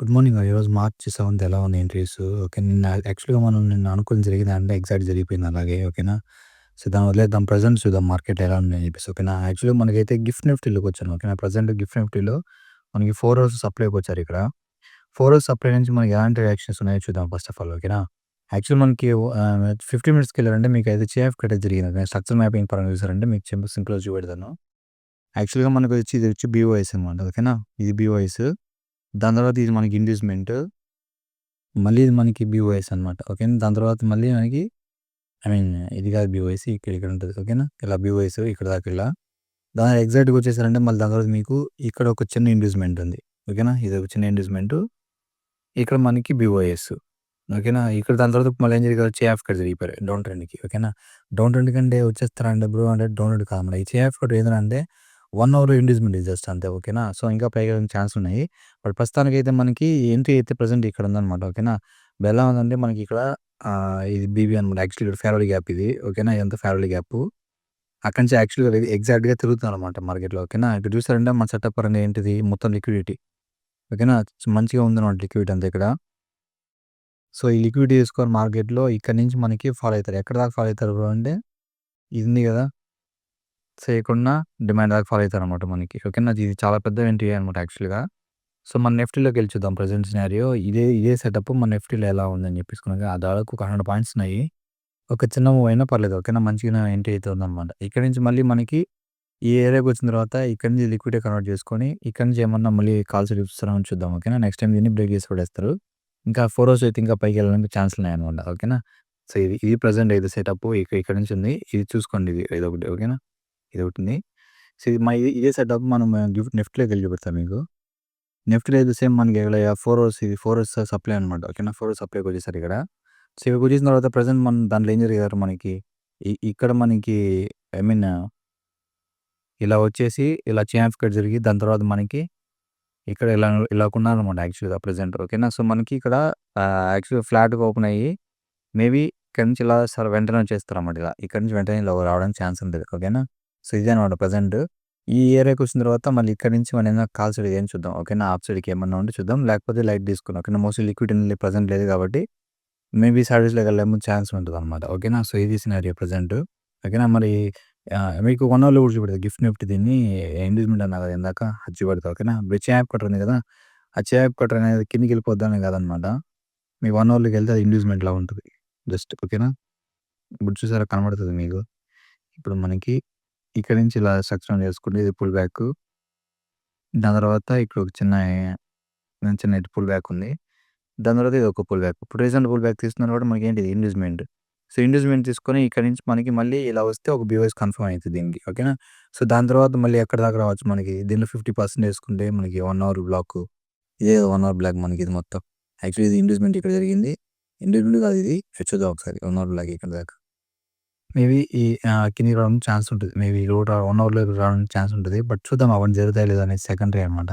Good morning. ఈరోజు March 7 ఎలా ఉంది ఎంట్రీస్? ఓకే. యాక్చువల్‌గా మనం నిన్న అనుకోవడం జరిగిందంటే ఎగ్జాక్ట్ జరిగిపోయింది అలాగే. ఓకేనా. సో, దాన్ని వదిలేద్దాం. ప్రెజెంట్ చూద్దాం మార్కెట్ ఎలా ఉంది అని చెప్పేసి. ఓకేనా. యాక్చువల్‌గా మనకైతే గిఫ్ట్ నిఫ్టీలోకొచ్చాను. ఓకేనా. ప్రెజెంట్ గిఫ్ట్ నిఫ్టీలో మనకి 4 అవర్స్ సప్లైకొచ్చారు ఇక్కడ. 4 అవర్స్ సప్లై నుంచి మనకి ఎలాంటి రియాక్షన్స్ ఉన్నాయో చూద్దాం ఫస్ట్ ఆఫ్ ఆల్. ఓకేనా. యాక్చువల్ మనకి 50 మినిట్స్‌కెళ్ళారంటే మీకైతే చేఎఫ్ కట్ జరిగింది. ఓకే. స్ట్రక్చర్ మ్యాపింగ్ పరంగా చూసారంటే మీకు సింపుల్‌గా చూపెడతాను. యాక్చువల్‌గా ఇది వచ్చి బీఓఎస్ అనమాట. ఓకేనా. ఇది బీఓఎస్. దాని తర్వాత ఇది మనకి ఇండ్యూస్‌మెంట్. మళ్ళీ ఇది మనకి బీఓఎస్ అనమాట. ఓకేనా. దాని తర్వాత మళ్ళీ మనకి ఐ మీన్ ఇది కాదు బీఓఎస్ ఇక్కడ ఉంటది. ఓకేనా. ఇలా బీఓఎస్ ఇక్కడ దాకా ఇలా. దాని ఎగ్జాక్ట్‌గా వచ్చేసారంటే మళ్ళీ దాని తర్వాత మీకు ఇక్కడ ఒక చిన్న ఇండ్యూస్‌మెంట్ ఉంది. ఓకేనా. ఇది ఒక చిన్న ఇండ్యూస్‌మెంట్. ఇక్కడ మనకి బీఓఎస్. ఓకేనా. ఇక్కడ దాని తర్వాత మళ్ళీ ఏం జరిగింది చేఎఫ్ కట్ జరిగిపోయారు డౌన్ ట్రెండ్‌కి. ఓకేనా. డౌన్ ట్రెండ్ కంటే వచ్చేస్తారా అంటే బ్రో అంటే డౌన్ ట్రెండ్ కాదన్నమాట. ఈ చేఎఫ్ కట్ ఏంటంటే 1 అవర్ ఇండ్యూస్‌మెంట్ జస్ట్ అంతే. ఓకేనా. సో, ఇంకా పైగా ఛాన్స్ ఉన్నాయి. బట్ ప్రస్తుతానికైతే మనకి ఎంట్రీ అయితే ప్రెజెంట్ ఇక్కడ ఉందన్నమాట. ఓకేనా. ఇప్పుడు ఎలా ఉందంటే మనకి ఇక్కడ ఇది బీబీ అనమాట. యాక్చువల్లీ ఇక్కడ ఫేర్ వాల్యూ గ్యాప్ ఇది. ఓకేనా. ఇదంతా ఫేర్ వాల్యూ గ్యాప్. అక్కడి నుంచి యాక్చువల్‌గా ఎగ్జాక్ట్‌గా తిరుగుతుందన్నమాట మార్కెట్‌లో. ఓకేనా. ఇక్కడ చూసారంటే మన సెటప్ పరంగా ఏంటిది మొత్తం లిక్విడిటీ. ఓకేనా. మంచిగా ఉందన్నమాట లిక్విడిటీ అంతా ఇక్కడ. సో, ఈ లిక్విడిటీ తీసుకొని మార్కెట్‌లో ఇక్కడి నుంచి మనకి ఫాలో అయితారు. ఎక్కడి దాకా ఫాలో అయితారు బ్రో అంటే ఇది ఉంది గదా! చేయకుండా డిమాండ్ దాకా ఫాలో అయితారనమాట మనకి. ఓకేనా. ఇది చాలా పెద్ద ఎంట్రీ అనమాట యాక్చువల్‌గా. సో, మన నిఫ్టీలోకెళ్ళి చూద్దాం ప్రెజెంట్ సినారియో. ఇదే సెటప్ మన నిఫ్టీలో ఎలా ఉందని చెప్పేసుకున్నాక దాదాపు ఒక 100 పాయింట్స్ ఉన్నాయి. ఒక చిన్న మూవ్ అయినా పర్లేదు. ఓకేనా. మంచిగానే ఎంట్రీ అయితే ఉందనమాట. ఇక్కడి నుంచి మళ్ళీ మనకి ఈ ఏరియాకి వచ్చిన తర్వాత ఇక్కడి నుంచి లిక్విడిటీ కన్వర్ట్ చేసుకొని ఇక్కడి నుంచి ఏమన్నా మళ్ళీ కాల్స్ చూపిస్తారో అని చూద్దాం. ఓకేనా. నెక్స్ట్ టైమ్ దీన్ని బ్రేక్ చేసి పడేస్తారు. ఇంకా 4 అవర్స్ అయితే ఇంకా పైకి వెళ్ళడానికి ఛాన్స్‌లు ఉన్నాయన్నమాట. ఓకేనా. సో, ఇది ప్రెజెంట్ అయితే సెటప్ ఇక్కడ నుంచి ఉంది. ఇది చూసుకోండి ఇదొకటి. ఓకేనా. ఇదొకటుంది. సో, ఇదే సెటప్ మనం నిఫ్టీలోకెళ్ళి చూపెడతా మీకు. నిఫ్టీలో అయితే సేమ్ మనకి ఇక్కడ 4 అవర్స్ ఇది 4 అవర్స్ సప్లై అనమాట. ఓకేనా. 4 అవర్స్ సప్లైకొచ్చేసారు ఇక్కడ. సో, ఇక్కడికొచ్చేసిన తర్వాత ప్రెజెంట్ మనం దాంట్లో ఏం జరిగారు మనకి ఇక్కడ మనకి ఐ మీన్ ఇలా వచ్చేసి ఇలా చైన్ కట్ జరిగి దాని తర్వాత మనకి ఇక్కడ ఇలా కొన్నారనమాట యాక్చువల్‌గా ప్రెజెంట్. ఓకేనా. సో, మనకి ఇక్కడ యాక్చువల్‌గా ఫ్లాట్‌గా ఓపెన్ అయ్యి మేబీ ఇక్కడి నుంచి ఇలా వెంటనే వచ్చేస్తారన్నమాట ఇలా. ఇక్కడి నుంచి వెంటనే ఇలా రావడానికి ఛాన్స్ ఉంటది. ఓకేనా. సో, ఇదే అనమాట ప్రెజెంట్. ఈ ఏరియాకి వచ్చిన తర్వాత మళ్ళీ ఇక్కడి నుంచి మనం ఏదైనా కాల్ సైడ్ ఏం చూద్దాం. ఓకేనా. అప్ సైడ్‌కి ఏమన్నా ఉంటే చూద్దాం. లేకపోతే లైట్ తీసుకుందాం. ఓకేనా. మోస్ట్‌లీ లిక్విడిటీ ప్రెజెంట్ లేదు కాబట్టి మేబీ సాటిస్‌లోకి వెళ్ళే ఛాన్స్ ఉంటదనమాట. ఓకేనా. సో, ఇది సినారియో ప్రెజెంట్. ఓకేనా. మరి మీకు 1 అవర్‌లో కూడా చూపెడతా గిఫ్ట్ నిఫ్టీ దీన్ని ఎంగేజ్‌మెంట్ అన్నా కదా ఇందాక అది చూపెడతా. ఓకేనా. బ్రిడ్జ్ యాప్ కటర్ ఉంది కదా! ఆ యాప్ కటర్ అనేది కిందకెళ్ళిపోద్దని కాదనమాట. మీకు 1 అవర్‌లోకి వెళ్తే అది ఇండ్యూస్‌మెంట్‌లా ఉంటది. జస్ట్ ఓకేనా. ఇప్పుడు చూసారా కనబడుతది మీకు. ఇప్పుడు మనకి ఇక్కడి నుంచి ఇలా స్ట్రక్చర్ చేసుకుంటే ఇది పుల్ బ్యాక్. దాని తర్వాత ఇక్కడ ఒక చిన్న పుల్ బ్యాక్ ఉంది. దాని తర్వాత ఇది ఒక పుల్ బ్యాక్. ఇప్పుడు రీసెంట్ పుల్ బ్యాక్ తీసుకున్నారు కూడా మనకేంటిది ఇండ్యూస్‌మెంట్. సో, ఇండ్యూస్‌మెంట్ తీసుకొని ఇక్కడి నుంచి మనకి మళ్ళీ ఇలా వస్తే ఒక బీఓఎస్ కన్ఫర్మ్ అయితది దీనికి. ఓకేనా. సో, దాని తర్వాత మళ్ళీ ఎక్కడి దాకా రావచ్చు మనకి దీనిలో 50% ఏసుకుంటే మనకి 1 అవర్ బ్లాకు. ఇదే 1 అవర్ బ్లాక్ మనకి ఇది మొత్తం. యాక్చువల్లీ ఇది ఇండ్యూస్‌మెంట్ ఇక్కడ జరిగింది. ఇండ్యూస్‌మెంట్ కాదు ఇది. చూద్దాం ఒకసారి 1 అవర్ బ్లాక్ ఇక్కడ దాకా. మేబీ కిందకి రావడానికి ఛాన్స్ ఉంటది. మేబీ 1 అవర్‌లో రావడానికి ఛాన్స్ ఉంటది. బట్ చూద్దాం అవన్నీ జరుగుతాయో లేదో అనేది సెకండరీ అనమాట.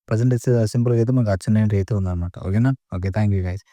ప్రెజెంట్ అయితే సింపుల్‌గా అయితే మనకు ఆ చిన్న ఎంట్రీ అయితే ఉందన్నమాట. ఓకేనా. ఓకే. Thank you guys.